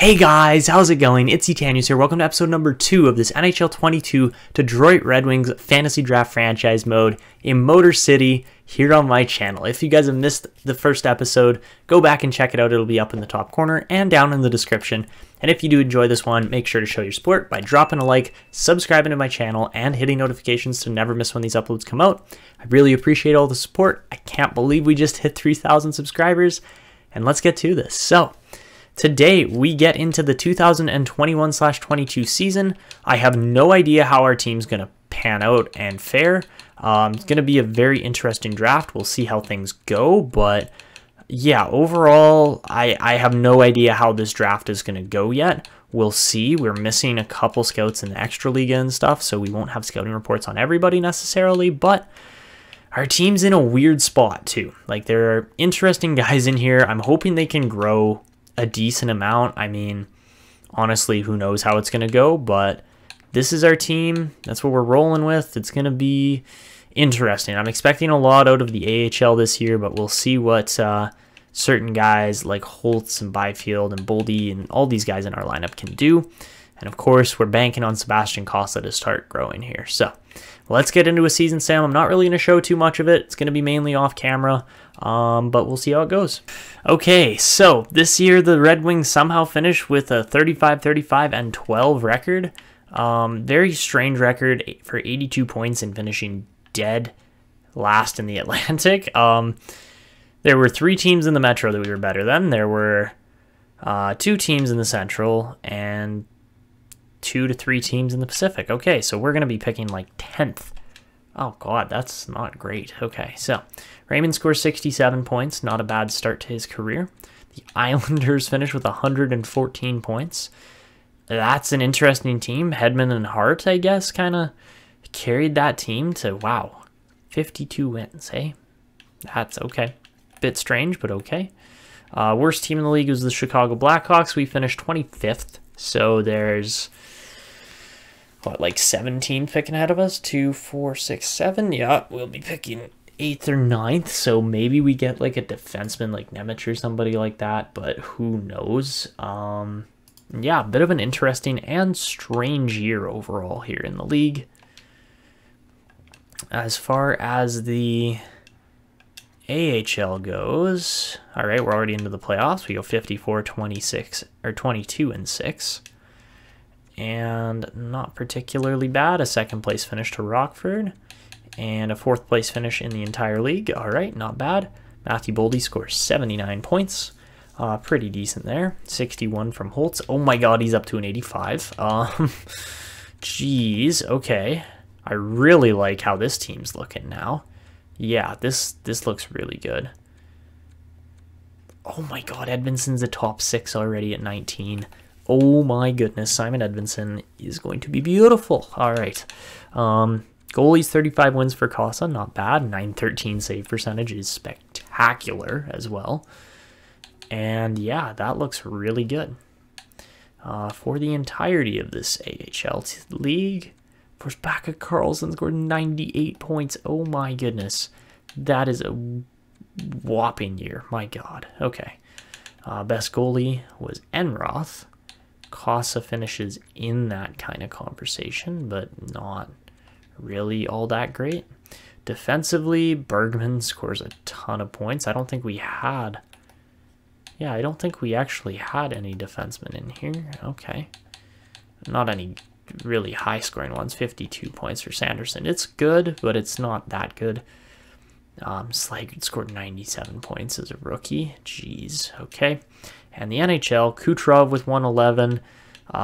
Hey guys, how's it going? It's Etanius here. Welcome to episode number 2 of this NHL 22 Detroit Red Wings Fantasy Draft Franchise Mode in Motor City here on my channel. If you guys have missed the first episode, go back and check it out. It'll be up in the top corner and down in the description. And if you do enjoy this one, make sure to show your support by dropping a like, subscribing to my channel, and hitting notifications to never miss when these uploads come out. I really appreciate all the support. I can't believe we just hit 3,000 subscribers. And let's get to this. So, today, we get into the 2021/22 season. I have no idea how our team's going to pan out and fare. It's going to be a very interesting draft. We'll see how things go, but yeah, overall, I have no idea how this draft is going to go yet. We'll see. We're missing a couple scouts in the extra liga and stuff, so we won't have scouting reports on everybody necessarily, but our team's in a weird spot too. Like, there are interesting guys in here. I'm hoping they can grow a decent amount. I mean, honestly, who knows how it's going to go, but this is our team. That's what we're rolling with. It's going to be interesting. I'm expecting a lot out of the AHL this year, but we'll see what certain guys like Holtz and Byfield and Boldy and all these guys in our lineup can do. And of course, we're banking on Sebastian Cossa to start growing here. So let's get into a season, Sam. I'm not really going to show too much of it. It's going to be mainly off camera, but we'll see how it goes. Okay, so this year the Red Wings somehow finished with a 35-35-12 record. Very strange record for 82 points and finishing dead last in the Atlantic. There were 3 teams in the Metro that we were better than. There were 2 teams in the Central and 2 to 3 teams in the Pacific. Okay, so we're going to be picking like 10th. Oh, God, that's not great. Okay, so Ramyond scores 67 points. Not a bad start to his career. The Islanders finished with 114 points. That's an interesting team. Hedman and Hart, I guess, kind of carried that team to, wow, 52 wins, hey? That's okay. Bit strange, but okay. Worst team in the league was the Chicago Blackhawks. We finished 25th. So there's, what, like 17 picking ahead of us? 2, 4, 6, 7. Yeah, we'll be picking 8th or 9th. So maybe we get like a defenseman like Nemec or somebody like that, but who knows? Yeah, a bit of an interesting and strange year overall here in the league. As far as the AHL goes, all right, we're already into the playoffs. We go 54-26 or 22-6, and not particularly bad. A 2nd place finish to Rockford, and a 4th place finish in the entire league. All right, not bad. Matty Boldy scores 79 points. Pretty decent there. 61 from Holtz. Oh my God, he's up to an 85. Jeez. Okay, I really like how this team's looking now. Yeah, this looks really good. Oh my God, Edvinsson's a top 6 already at 19. Oh my goodness, Simon Edvinsson is going to be beautiful. All right. Goalies, 35 wins for Cossa, not bad. 913 save percentage is spectacular as well. And yeah, that looks really good. For the entirety of this AHL league, Forsbacka Carlson scored 98 points. Oh my goodness. That is a whopping year. My God. Okay. Best goalie was Enroth. Cossa finishes in that kind of conversation, but not really all that great. Defensively, Bergman scores a ton of points. I don't think we had... Yeah, I don't think we actually had any defensemen in here. Okay. Not any really high scoring ones. 52 points for Sanderson. It's good, but it's not that good. Slager scored 97 points as a rookie. Jeez. Okay. And the NHL, Kucherov with 111,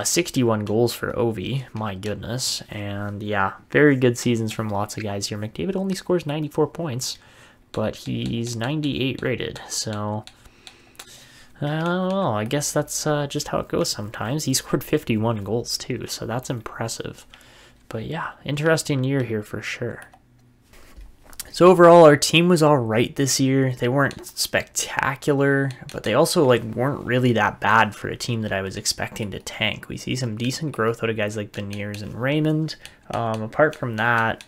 61 goals for Ovi. My goodness. And yeah, very good seasons from lots of guys here. McDavid only scores 94 points, but he's 98 rated. So I don't know. I guess that's just how it goes sometimes. He scored 51 goals too, so that's impressive. But yeah, interesting year here for sure. So overall, our team was all right this year. They weren't spectacular, but they also weren't really that bad for a team that I was expecting to tank. We see some decent growth out of guys like Beniers and Ramyond. Apart from that,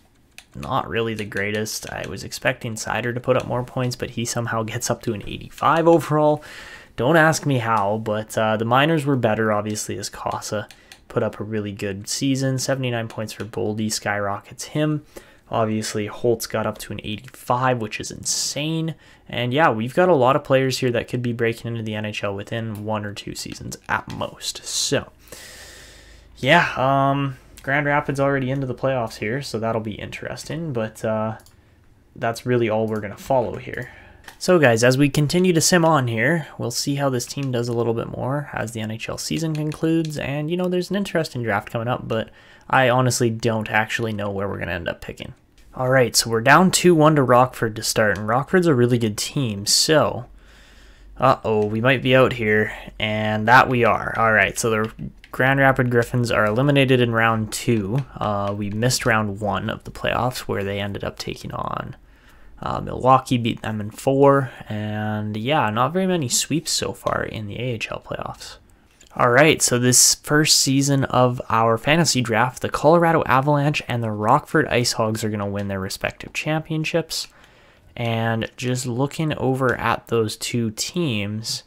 not really the greatest. I was expecting Seider to put up more points, but he somehow gets up to an 85 overall. Don't ask me how, but the minors were better, obviously, as Cossa put up a really good season. 79 points for Boldy, skyrockets him. Obviously, Holtz got up to an 85, which is insane. And yeah, we've got a lot of players here that could be breaking into the NHL within 1 or 2 seasons at most. So, yeah, Grand Rapids already into the playoffs here, so that'll be interesting. But that's really all we're going to follow here. So guys, as we continue to sim on here, we'll see how this team does a little bit more as the NHL season concludes. And, you know, there's an interesting draft coming up, but I honestly don't actually know where we're going to end up picking. All right, so we're down 2-1 to Rockford to start, and Rockford's a really good team, so... we might be out here, and that we are. All right, so the Grand Rapids Griffins are eliminated in round 2. We missed round 1 of the playoffs, where they ended up taking on... Milwaukee, beat them in 4, and yeah, not very many sweeps so far in the AHL playoffs. Alright, so this first season of our fantasy draft, the Colorado Avalanche and the Rockford Ice Hogs are going to win their respective championships. And just looking over at those two teams,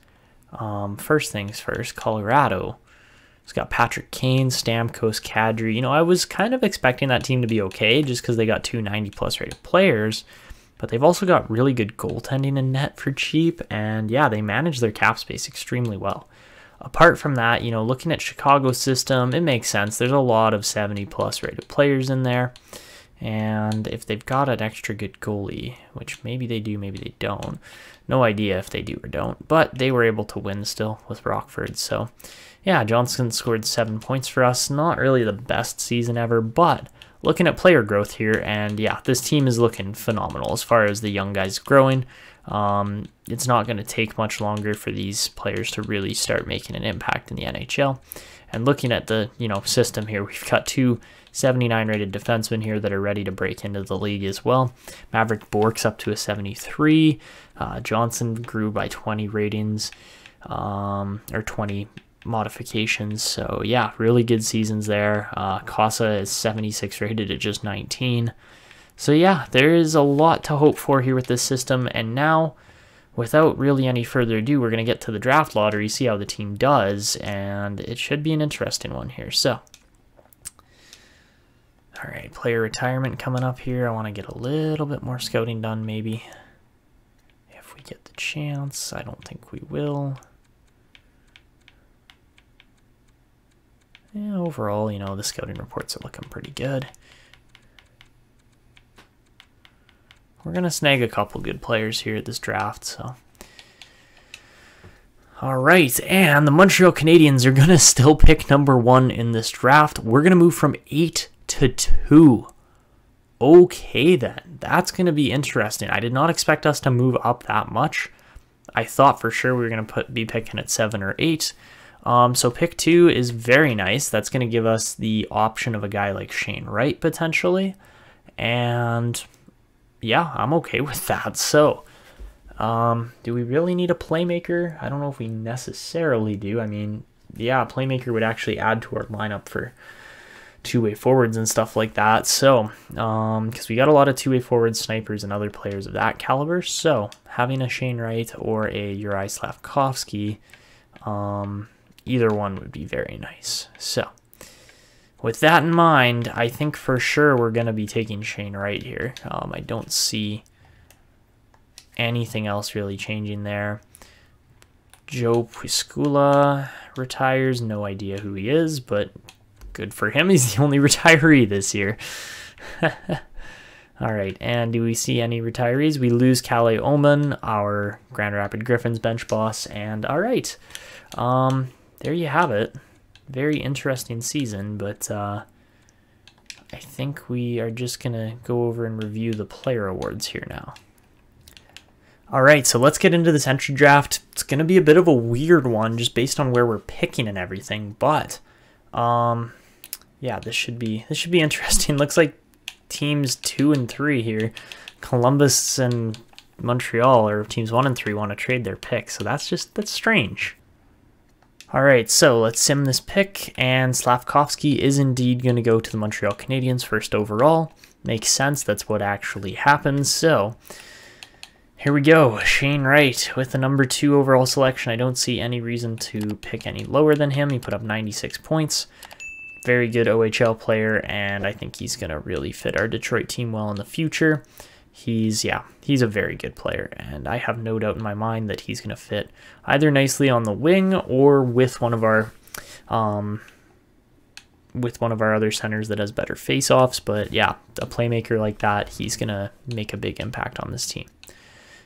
first things first, Colorado. It's got Patrick Kane, Stamkos, Kadri. You know, I was kind of expecting that team to be okay just because they got 2 90-plus rated players. But they've also got really good goaltending in net for cheap, and yeah, they manage their cap space extremely well. Apart from that, you know, looking at Chicago's system, it makes sense. There's a lot of 70-plus rated players in there, and if they've got an extra good goalie, which maybe they do, maybe they don't, no idea if they do or don't, but they were able to win still with Rockford. So yeah, Johnson scored 7 points for us. Not really the best season ever, but looking at player growth here, and yeah, this team is looking phenomenal as far as the young guys growing. It's not going to take much longer for these players to really start making an impact in the NHL. And looking at the, you know, system here, we've got 2 79 rated defensemen here that are ready to break into the league as well. Maverick Bork's up to a 73. Johnson grew by 20 ratings, or 20 modifications. So yeah, really good seasons there. Cossa is 76 rated at just 19. So yeah, there is a lot to hope for here with this system. And now, without really any further ado, we're going to get to the draft lottery, see how the team does, and it should be an interesting one here. So, all right, player retirement coming up here. I want to get a little bit more scouting done maybe, if we get the chance. I don't think we will. Yeah, overall, you know, the scouting reports are looking pretty good. We're going to snag a couple good players here at this draft, so. All right, and the Montreal Canadiens are going to still pick number 1 in this draft. We're going to move from 8 to 2. Okay, then. That's going to be interesting. I did not expect us to move up that much. I thought for sure we were going to be picking at 7 or 8. So pick 2 is very nice. That's going to give us the option of a guy like Shane Wright potentially. And yeah, I'm okay with that. So do we really need a playmaker? I don't know if we necessarily do. I mean, yeah, a playmaker would actually add to our lineup for two-way forwards and stuff like that. So because we got a lot of two-way forwards, snipers, and other players of that caliber. So having a Shane Wright or a Juraj Slavkovsky, either one would be very nice. So with that in mind, I think for sure we're going to be taking Shane Wright here. I don't see anything else really changing there. Joe Piscula retires. No idea who he is, but good for him. He's the only retiree this year. All right, and do we see any retirees? We lose Kalle Oman, our Grand Rapids Griffins bench boss, and all right. There you have it. Very interesting season, but I think we are just going to go over and review the player awards here now. All right, so let's get into this entry draft. It's going to be a bit of a weird one just based on where we're picking and everything, but yeah, this should be interesting. Looks like teams 2 and 3 here, Columbus and Montreal, or teams 1 and 3 want to trade their picks, so that's strange. All right, so let's sim this pick, and Slavkovsky is indeed going to go to the Montreal Canadiens first overall. Makes sense, that's what actually happens. So Here we go, Shane Wright with the number 2 overall selection. I don't see any reason to pick any lower than him. He put up 96 points. Very good OHL player, and I think he's going to really fit our Detroit team well in the future. He's a very good player, and I have no doubt in my mind that he's going to fit either nicely on the wing or with one of our other centers that has better face-offs. But yeah, a playmaker like that, he's going to make a big impact on this team.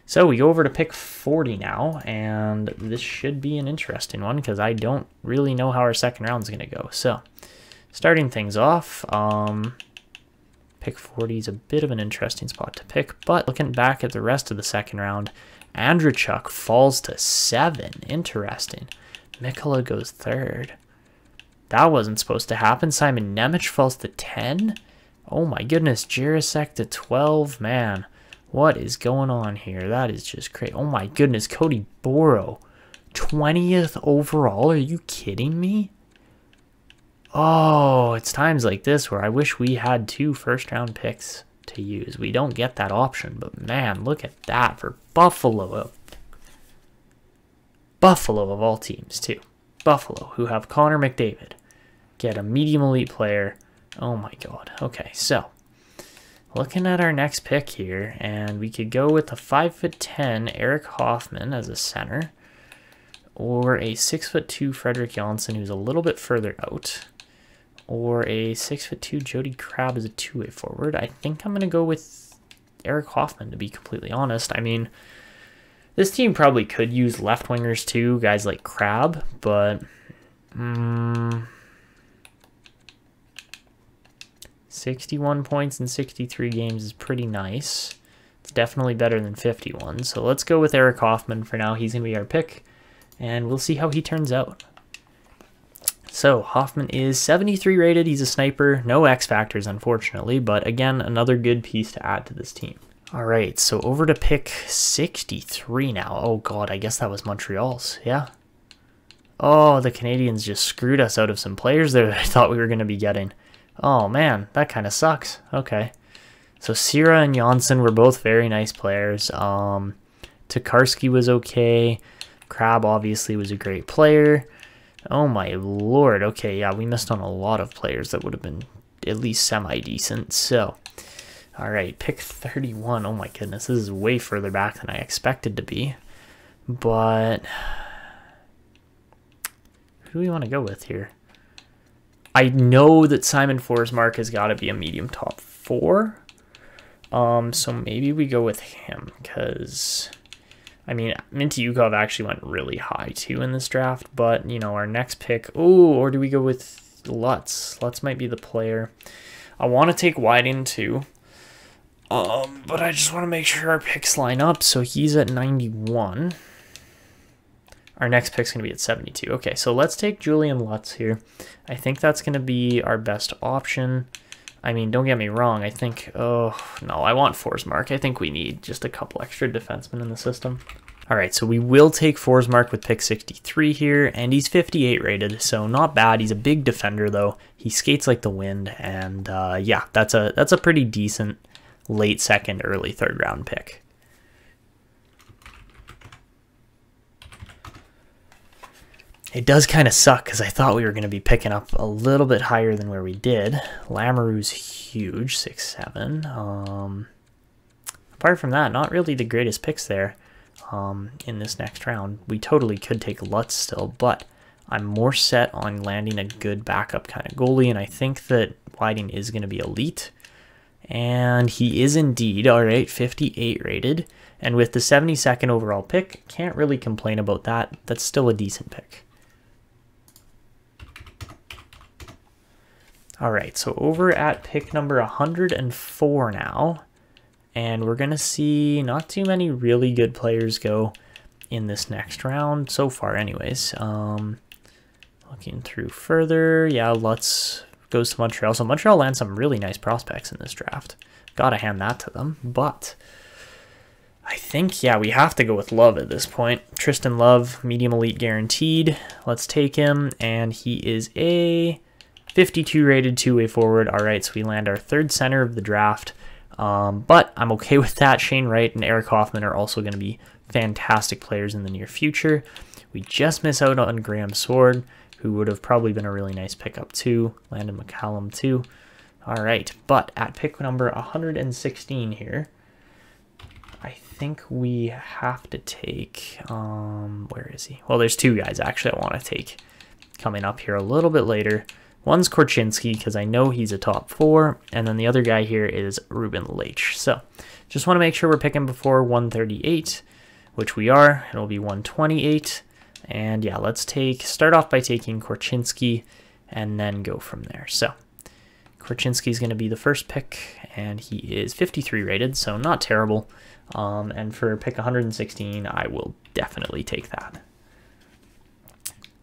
So we go over to pick 40 now, and this should be an interesting one because I don't really know how our second round is going to go. So starting things off, pick 40 is a bit of an interesting spot to pick, but looking back at the rest of the second round, Andreychuk falls to 7. Interesting. Mikkola goes 3rd. That wasn't supposed to happen. Simon Nemec falls to 10. Oh my goodness, Jirasek to 12. Man, what is going on here? That is just crazy. Oh my goodness, Cody Boro, 20th overall. Are you kidding me? Oh, it's times like this where I wish we had 2 first-round picks to use. We don't get that option, but man, look at that for Buffalo. Buffalo of all teams, too. Buffalo, who have Connor McDavid, get a medium elite player. Oh my god. Okay, so looking at our next pick here, and we could go with a 5'10" Eric Hoffman as a center, or a 6'2" Frederick Janssen, who's a little bit further out, or a 6'2" Jody Crabbe as a two-way forward. I think I'm going to go with Eric Hoffman, to be completely honest. I mean, this team probably could use left wingers too, guys like Crabbe, but 61 points in 63 games is pretty nice. It's definitely better than 51. So let's go with Eric Hoffman for now. He's going to be our pick, and we'll see how he turns out. So Hoffman is 73 rated. He's a sniper. No X factors, unfortunately, but again, another good piece to add to this team. All right, so over to pick 63 now. Oh god, I guess that was Montreal's. Yeah. Oh, the Canadians just screwed us out of some players there that I thought we were going to be getting. Oh man, that kind of sucks. Okay. So Sierra and Janssen were both very nice players. Tokarski was okay. Crabbe obviously was a great player. Oh my lord. Okay, yeah, we missed on a lot of players that would have been at least semi-decent. So, all right, pick 31. Oh my goodness, this is way further back than I expected to be. But who do we want to go with here? I know that Simon Forsmark has got to be a medium top 4. So maybe we go with him because, I mean, Mintyukov actually went really high too in this draft. But, you know, our next pick, oh, or do we go with Lutz? Lutz might be the player. I want to take Whiting too. But I just want to make sure our picks line up. So he's at 91. Our next pick's going to be at 72. Okay, so let's take Julian Lutz here. I think that's going to be our best option. I mean, don't get me wrong. I think, oh, no, I want Forsmark. I think we need just a couple extra defensemen in the system. All right, so we will take Forsmark with pick 63 here, and he's 58 rated, so not bad. He's a big defender, though. He skates like the wind, and yeah, that's a pretty decent late second, early third round pick. It does kind of suck because I thought we were going to be picking up a little bit higher than where we did. Lamoureux's huge, 6'7". Apart from that, not really the greatest picks there in this next round. We totally could take Lutz still, but I'm more set on landing a good backup kind of goalie, and I think that Whiting is going to be elite. And he is indeed, all right, 58 rated. And with the 72nd overall pick, can't really complain about that. That's still a decent pick. All right, so over at pick number 104 now, and we're going to see not too many really good players go in this next round, so far anyways. Looking through further, yeah, Lutz goes to Montreal. So Montreal lands some really nice prospects in this draft. Gotta hand that to them, but I think, yeah, we have to go with Love at this point. Tristan Love, medium elite guaranteed. Let's take him, and he is a 52 rated two-way forward. All right, so we land our third center of the draft. But I'm okay with that. Shane Wright and Eric Hoffman are also going to be fantastic players in the near future. We just miss out on Graham Sword, who would have probably been a really nice pickup too. Landon McCallum too. All right, but at pick number 116 here, I think we have to take, where is he? Well, there's two guys actually I want to take coming up here a little bit later. One's Korchinski, because I know he's a top 4, and then the other guy here is Ruben Leitch. So just want to make sure we're picking before 138, which we are. It'll be 128. And yeah, let's start off by taking Korchinski and then go from there. So Korchinski is going to be the first pick, and he is 53 rated, so not terrible. And for pick 116, I will definitely take that.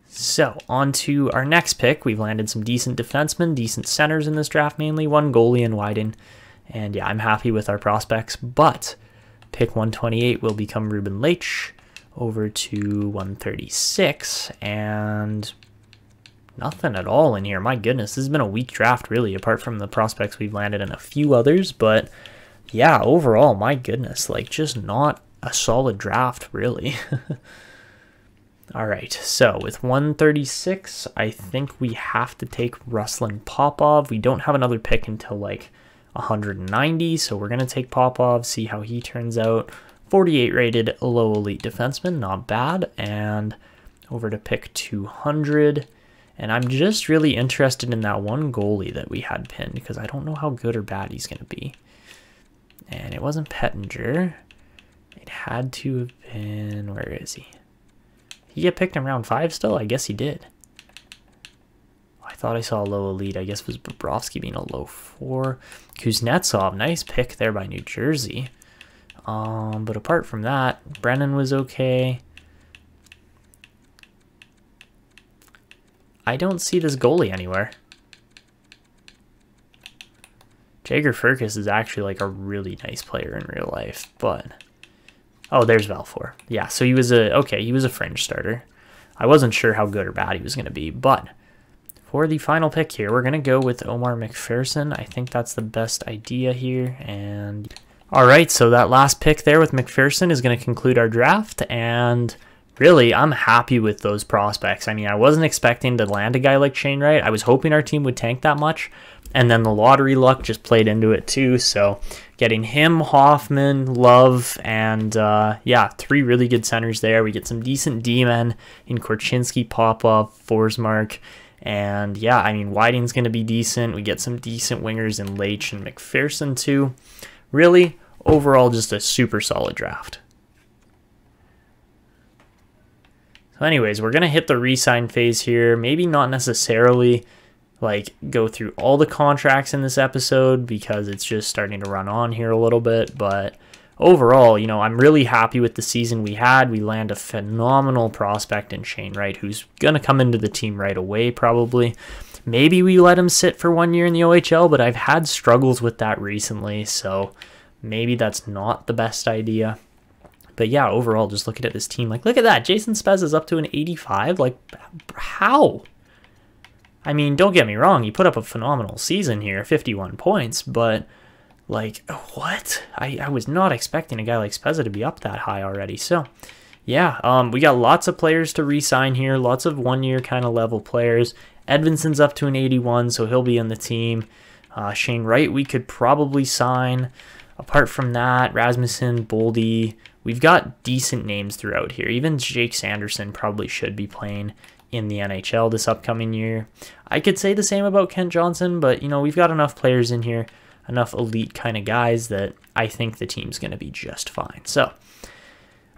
So on to our next pick. We've landed some decent defensemen, decent centers in this draft mainly, one goalie and Wyden. And yeah, I'm happy with our prospects, but pick 128 will become Ruben Leitch. Over to 136, and nothing at all in here. My goodness, this has been a weak draft, really, apart from the prospects we've landed and a few others. But yeah, overall, my goodness, like just not a solid draft, really. All right, so with 136, I think we have to take Ruslan Popov. We don't have another pick until like 190, so we're going to take Popov, see how he turns out. 48 rated, low elite defenseman, not bad. And over to pick 200. And I'm just really interested in that one goalie that we had pinned, because I don't know how good or bad he's going to be. And it wasn't Pettinger. It had to have been, where is he? Did he get picked in round 5 still? I guess he did. I thought I saw a low elite. I guess it was Bobrovsky being a low 4. Kuznetsov, nice pick there by New Jersey. But apart from that, Brennan was okay. I don't see this goalie anywhere. Jager Furcus is actually like a really nice player in real life, but oh, there's Valfor. Yeah, so he was he was a fringe starter. I wasn't sure how good or bad he was going to be, but for the final pick here, we're going to go with Omar McPherson. I think that's the best idea here, and all right, so that last pick there with McPherson is going to conclude our draft, and really, I'm happy with those prospects. I mean, I wasn't expecting to land a guy like Shane Wright. I was hoping our team would tank that much, and then the lottery luck just played into it too, so getting him, Hoffman, Love, and yeah, 3 really good centers there. We get some decent D-men in Korchinski, Popov, Forsmark, and yeah, I mean, Whiting's going to be decent. We get some decent wingers in Leitch and McPherson too. Really, overall, just a super solid draft. So anyways, we're going to hit the re-sign phase here. Maybe not necessarily like go through all the contracts in this episode, because it's just starting to run on here a little bit. But overall, you know, I'm really happy with the season we had. We land a phenomenal prospect in Shane Wright, who's going to come into the team right away probably. Maybe we let him sit for 1 year in the OHL, but I've had struggles with that recently, so maybe that's not the best idea. But yeah, overall, just looking at this team, like, look at that. Jason Spez is up to an 85. Like, how? I mean, don't get me wrong. He put up a phenomenal season here, 51 points, but, like, what? I was not expecting a guy like Spezza to be up that high already. So, yeah, we got lots of players to re-sign here, lots of 1 year kind of level players. Edvinsson's up to an 81, so he'll be in the team. Shane Wright, we could probably sign. Apart from that, Rasmussen, Boldy, we've got decent names throughout here. Even Jake Sanderson probably should be playing in the NHL this upcoming year. I could say the same about Kent Johnson, but, you know, we've got enough players in here, enough elite kind of guys that I think the team's going to be just fine. So,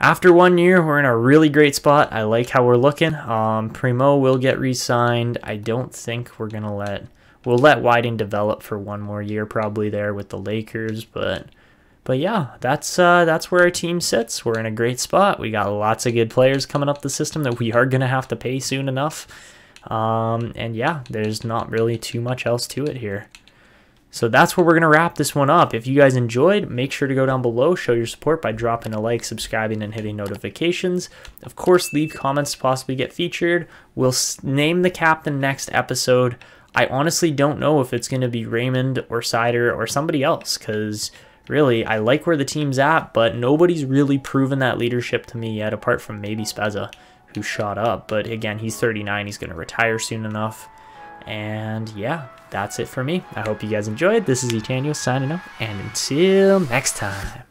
after 1 year, we're in a really great spot. I like how we're looking. Perreault will get re-signed. I don't think we're going to we'll let Wyden develop for 1 more year probably there with the Lakers, but yeah, that's where our team sits. We're in a great spot. We got lots of good players coming up the system that we are going to have to pay soon enough. And yeah, there's not really too much else to it here. So that's where we're going to wrap this one up. If you guys enjoyed, make sure to go down below, show your support by dropping a like, subscribing, and hitting notifications. Of course, leave comments to possibly get featured. We'll name the captain next episode. I honestly don't know if it's going to be Ramyond or Seider or somebody else, because really, I like where the team's at, but nobody's really proven that leadership to me yet, apart from maybe Spezza, who shot up. But again, he's 39. He's going to retire soon enough. And yeah, that's it for me. I hope you guys enjoyed. This is Etanio signing up, and until next time.